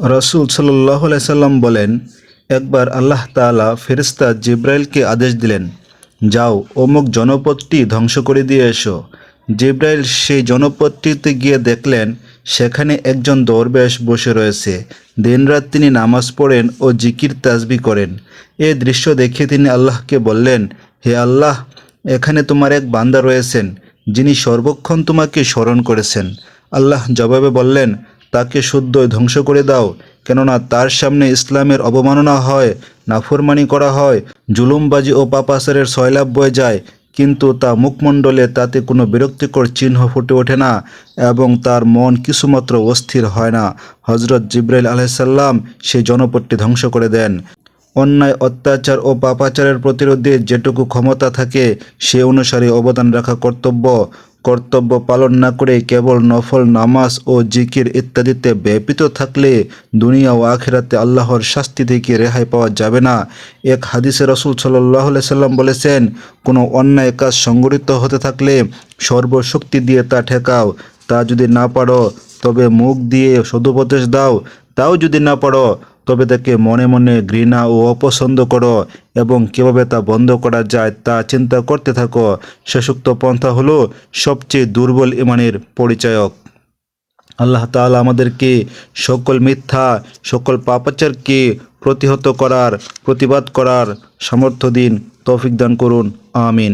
রাসূল সাল্লাল্লাহু আলাইহি সাল্লাম বলেন, একবার আল্লাহ তাআলা ফেরেশতা জিব্রাইলকে আদেশ দিলেন, যাও অমুক জনপদটি ধ্বংস করে দিয়ে এসো। জিব্রাইল সেই জনপদটিতে গিয়ে দেখলেন সেখানে একজন দরবেশ বসে রয়েছে। দিনরাত তিনি নামাজ পড়েন ও জিকির তাসবিহ করেন। এ দৃশ্য দেখে তিনি আল্লাহকে বললেন, হে আল্লাহ, এখানে তোমার এক বান্দা রয়েছেন যিনি সর্বক্ষণ তোমাকে স্মরণ করেছেন। আল্লাহ জবাবে বললেন, তাকে শুদ্ধই ধ্বংস করে দাও, কেননা তার সামনে ইসলামের অবমাননা হয়, নাফরমানি করা হয়, জুলুমবাজি ও পাপাচারের সয়লাব বয়ে যায়, কিন্তু তা মুখমণ্ডলে তাতে কোনো বিরক্তিকর চিহ্ন ফুটে ওঠে না এবং তার মন কিছুমাত্র অস্থির হয় না। হজরত জিব্রাইল আলাইসাল্লাম সেই জনপদটি ধ্বংস করে দেন। অন্যায়, অত্যাচার ও পাপাচারের প্রতিরোধে যেটুকু ক্ষমতা থাকে সে অনুসারে অবদান রাখা কর্তব্য। কর্তব্য পালন না করে কেবল নফল নামাজ ও জিকির ইত্যাদিতে ব্যাপৃত থাকলে দুনিয়া ও আখিরাতে আল্লাহর শাস্তি থেকে রেহাই পাওয়া যাবে না। এক হাদিসে রাসূল সাল্লাল্লাহু আলাইহি সাল্লাম বলেছেন, কোনো অন্যায় কাজ সংগঠিত হতে থাকলে সর্বশক্তি দিয়ে তা ঠেকাও। তা যদি না পারো তবে মুখ দিয়ে সদুপদেশ দাও। তাও যদি না পারো তবে তাকে মনে মনে ঘৃণা ও অপছন্দ করো এবং কীভাবে তা বন্ধ করা যায় তা চিন্তা করতে থাকো। শেষোক্ত পন্থা হলো সবচেয়ে দুর্বল ইমানের পরিচায়ক। আল্লাহ তাআলা আমাদেরকে সকল মিথ্যা, সকল পাপাচারকে প্রতিহত করার, প্রতিবাদ করার সামর্থ্য দিন, তৌফিক দান করুন। আমিন।